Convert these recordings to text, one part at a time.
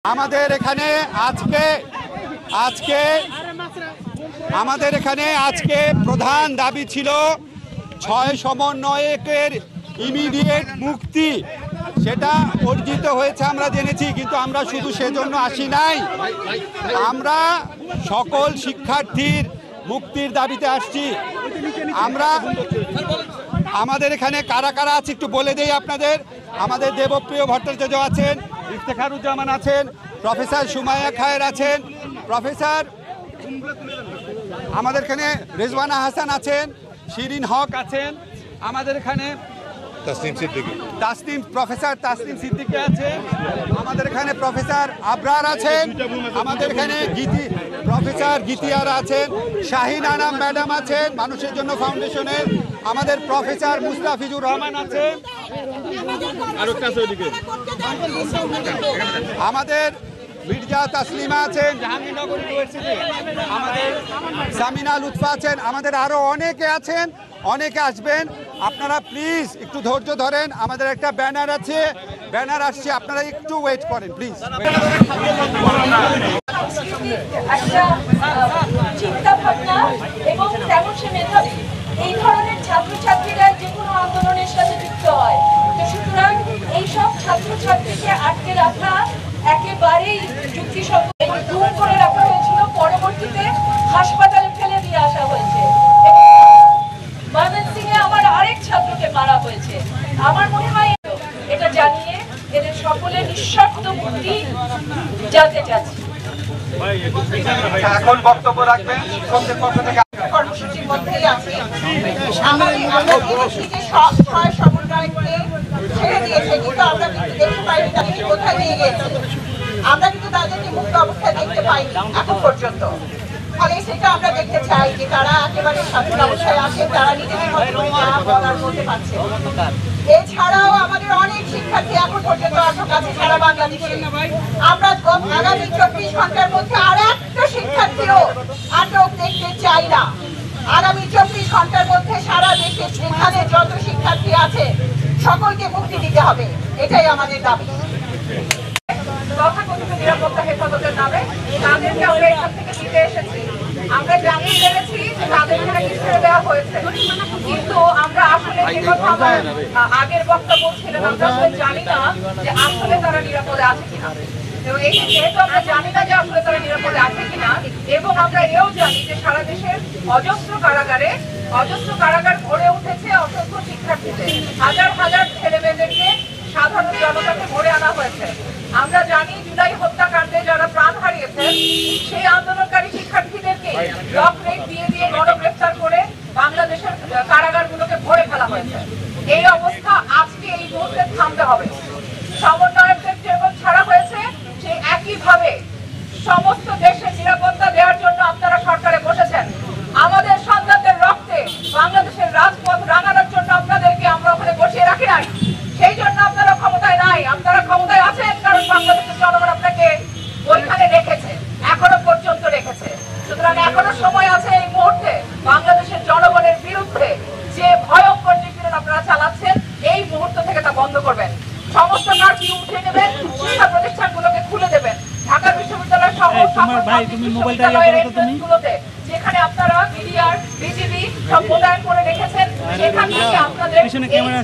আমাদের এখানে আজকে প্রধান দাবি ছিল ৬ সমন্বয়কের ইমিডিয়েট মুক্তি। সেটা অর্জিত হয়েছে আমরা জেনেছি, কিন্তু আমরা শুধু সেজন্য আসি নাই, আমরা সকল শিক্ষার্থীর মুক্তির দাবিতে আসছি। আমাদের এখানে কারা কারা আছে একটু বলে দেই আপনাদের। আমাদের দেবপ্রিয় ভট্টাচার্য আছেন, ইফতেখারুজ্জামান আছেন, প্রফেসর সুমাইয়া খায়ের আছেন, প্রফেসর আমাদের এখানে রেজওয়ানা হাসান আছেন, শিরিন হক আছেন, আমাদের এখানে প্রফেসর তাসনিম সিদ্দিকী আছেন, আমাদের এখানে প্রফেসর আবরার আছেন, আমাদের এখানে প্রফেসর গীতিয়ার আছেন, শাহিন আনাম ম্যাডাম আছেন মানুষের জন্য ফাউন্ডেশনের, আমাদের প্রফেসর মুস্তাফিজুর রহমান আছেন, আমাদের মির্জা তাসলিমা আছেন জাহাঙ্গীরনগর ইউনিভার্সিটি, আমাদের সামিনা লুৎফা আছেন, আমাদের আরো অনেকে আছেন, অনেকে আসবেন। আপনারা প্লিজ একটু ধৈর্য ধরেন, আমাদের একটা ব্যানার আছে, ব্যানার আসছে, আপনারা একটু ওয়েট করেন প্লিজ। চিন্তা ভাবনা এবং তেমন সে মেধাবী, এই ধরনের ছাত্রছাত্রীরা যে কোনো আন্দোলনের সাথে যুক্ত হয়। তো সুতরাং এইসব ছাত্রছাত্রীকে আটকে রাখা একেবারেই যুক্তিসঙ্গত এবং গুম করে রাখা হয়েছিল, পরবর্তীতে হাসপাতালে ফেলে দিয়ে আসা হয়েছে। ময়মনসিংহে আমার আরেক ছাত্রকে মারা হয়েছে। আমার মনে হয় এটা জানিয়ে এদের সকলের নিঃশর্ত মুক্তি জানতে চাচ্ছি। এখন বক্তব্য রাখবেন শিক্ষকদের পক্ষ থেকে। কর্মসূচির মধ্যেই আছে, ছয় সমন্বয়ককে ছেড়ে দিয়েছে, কিন্তু আমরা কিন্তু দেখতে পাইনি তাদেরকে কোথায় নিয়ে গিয়েছে। আমরা কিন্তু তাদেরকে মুক্ত অবস্থায় দেখতে পাইনি এখন পর্যন্ত। ফলে সেটা আমরা দেখতে চাই যে তারা একেবারে স্বাধীন অবস্থায় আছে, তারা নিজেদের মতো বলার বলতে পারছে। এছাড়াও আমাদের অনেক শিক্ষার্থী এখন পর্যন্ত আটক আছে সারা বাংলাদেশে। আমরা আগামী 24 ঘন্টার মধ্যে আর একটা শিক্ষার্থীও আটক দেখতে চাই না। আগামী 24 ঘন্টার মধ্যে সারা দেশে যেখানে যত শিক্ষার্থী আছে সকলকে মুক্তি দিতে হবে, এটাই আমাদের দাবি। তথাকথিত নিরাপত্তা হেফাজতের নামে তাদেরকে আমরা এখান থেকে দিতে এসেছি। আমরা জানিয়ে জেনেছি যে তাদের এখানে ছেড়ে দেওয়া হয়েছে, কিন্তু আমরা আসলে যে কথা আমার আগের বক্তা বলছিলেন, আমরা আসলে জানি না যে আসলে তারা নিরাপদে আছে কিনা। এবং এই যেহেতু আমরা জানি না যে আসলে তারা নিরাপদে আছে কিনা, এবং আমরা এও জানি যে সারা দেশের অজস্র কারাগার ভরে উঠেছে অসংখ্য শিক্ষার্থীদের, হাজার হাজার ছেলে মেয়েদেরকে, সাধারণ জনতাকে ভরে আনা হয়েছে। আমরা জানি জুলাই হত্যাকাণ্ডে যারা প্রাণ হারিয়েছেন সেই আন্দোলনকারী শিক্ষার্থীদেরকে ব্লক রেট দিয়ে গণগ্রেফতার করে বাংলাদেশের কারাগারগুলোকে ভরে ফেলা হয়েছে। এই অবস্থা আজকে এই মুহূর্তে থামতে হবে। সমন্বয়কদের যেমন ছাড়া হয়েছে, সেই একইভাবে সমস্ত দেশের নিরাপত্তা দেওয়ার জন্য আপনারা সরকারে বসেছেন। আমাদের সন্তানদের রক্তে বাংলাদেশের রাজপথ রাঙানোর জন্য আপনাদেরকে আমরা ওখানে বসিয়ে রাখি নাই। সেই জন্য আপনারা ক্ষমতায় নাই, আপনারা ক্ষমতায় আছেন কারণ বাংলাদেশের জনগণ আপনাকে ওইখানে রেখেছে, এখনো পর্যন্ত রেখেছে। সুতরাং এখনো সময় আছে এই মুহূর্তে বাংলাদেশের জনগণের বিরুদ্ধে যে ভয়ঙ্কর নিপীড়ন আপনারা চালাচ্ছেন, এই মুহূর্ত থেকে তা বন্ধ করবেন। সমস্ত কারফিউ উঠে নেবেন, শিক্ষা প্রতিষ্ঠানগুলোকে খুলে দেবেন। ঢাকা বিশ্ববিদ্যালয় সহ বিশ্ববিদ্যালয়ের যেখানে আপনারা মিডিয়ার বিজিবি সব মোতায়েন করে রেখেছেন, সেখান থেকে আপনাদের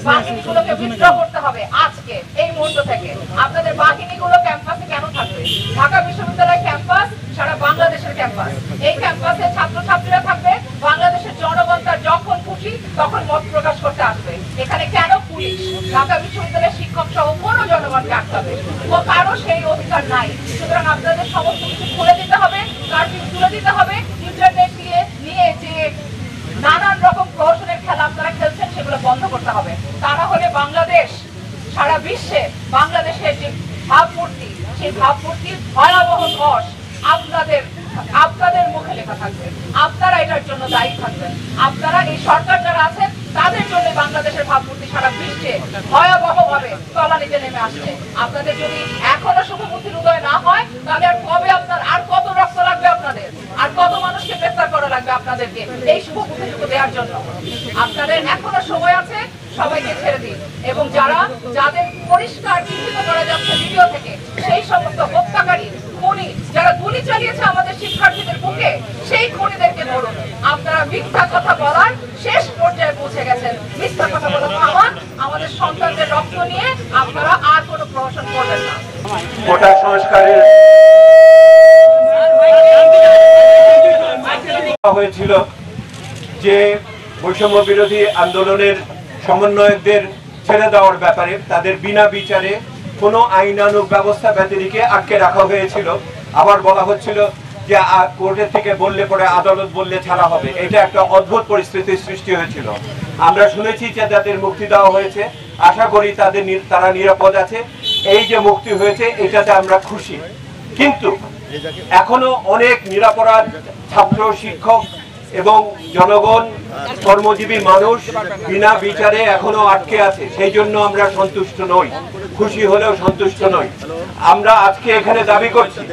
বাহিনীগুলোকে বিদ্রোহ করতে হবে। আজকে এই মুহূর্ত থেকে আপনাদের বাহিনীগুলো ক্যাম্পাসে কেন থাকবে? ঢাকা বিশ্ববিদ্যালয় ক্যাম্পাস সারা বাংলাদেশের ক্যাম্পাস। এই ক্যাম্পাসে ছাত্রছাত্রীরা থাকবে, বাংলাদেশের জনগণ তার যখন খুশি তখন মত প্রকাশ করতে আসবে। এখানে কেন পুলিশ ঢাকা বিশ্ববিদ্যালয়ের শিক্ষক সহ কোনো জনগণকে আটকাবে? কারো সেই অধিকার নাই। সুতরাং আপনাদের সমস্ত কিছু খুলে দিতে হবে, কারফিউ তুলে দিতে হবে। ইন্টারনেট নিয়ে যে নানান রকম প্রহসনের খেলা আপনারা খেলছেন সেগুলো বন্ধ করতে হবে। তা না হলে বাংলাদেশ সারা বিশ্বে বাংলাদেশের যে ভাবমূর্তি, সেই ভাবমূর্তির ভয়াবহ ধস আপনাদের মুখে লেখা থাকবে। আপনারা এটার জন্য দায়ী থাকবেন। আপনারা এই সরকার যারা আছেন তাদের জন্য বাংলাদেশের ভাবমূর্তি সারা বিশ্বে ভয়াবহ ভাবে তলানিতে নেমে আসছে। আপনাদের যদি এখনো শুভবুদ্ধির উদয় না হয়, তাহলে আর কবে আর কত রক্ত লাগবে আপনাদের, আর কত মানুষকে গ্রেফতার করা লাগবে আপনাদেরকে এই শুভবুদ্ধিটুকু দেওয়ার জন্য? আপনাদের এখনো সময় আছে, সবাইকে ছেড়ে দিন। এবং যাদের পরিষ্কার চিহ্নিত করা যাচ্ছে ভিডিও থেকে, সেই সমস্ত হত্যাকারী সংস্কারের হয়েছিল যে বৈষম্য বিরোধী আন্দোলনের সমন্বয়কদের ছেড়ে দেওয়ার ব্যাপারে তাদের বিনা বিচারে কোনো আইনানুগ ব্যবস্থা ব্যতিরিকে আটকে রাখা হয়েছিল। আবার বলা হচ্ছিল যে কোর্টের থেকে বললে পরে আদালত বললে ছাড়া হবে। এটা একটা অদ্ভুত পরিস্থিতির সৃষ্টি হয়েছিল। আমরা শুনেছি যে তাদের মুক্তি দেওয়া হয়েছে, আশা করি তারা নিরাপদ আছে। এই যে মুক্তি হয়েছে এটাতে আমরা খুশি, কিন্তু এখনো অনেক নিরপরাধ ছাত্র, শিক্ষক এবং জনগণ, কর্মজীবী মানুষ বিনা বিচারে এখনো আটকে আছে। সেই জন্য আমরা সন্তুষ্ট নই, খুশি হলেও সন্তুষ্ট নই। আমরা আজকে এখানে দাবি করছি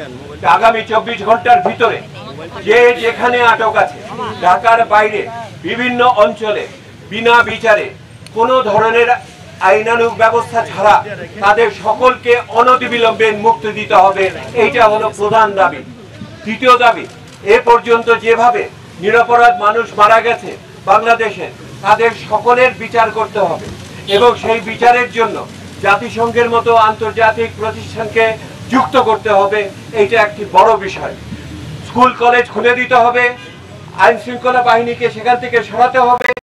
আগামী 24 ঘন্টার ভিতরে যে যেখানে আটক আছে, ঢাকার বাইরে বিভিন্ন অঞ্চলে বিনা বিচারে কোনো ধরনের আইনানুগ ব্যবস্থা ছাড়া তাদের সকলকে অনতিবিলম্বে মুক্তি দিতে হবে। এইটা হলো প্রধান দাবি। দ্বিতীয় দাবি, এ পর্যন্ত যেভাবে নিরপরাধ মানুষ মারা গেছে বাংলাদেশে, তাদের সকলের বিচার করতে হবে এবং সেই বিচারের জন্য জাতিসংঘের মতো আন্তর্জাতিক প্রতিষ্ঠানকে যুক্ত করতে হবে। এইটা একটি বড় বিষয়। স্কুল কলেজ খুলে দিতে হবে, আইন শৃঙ্খলা বাহিনীকে সেখান থেকে সরাতে হবে।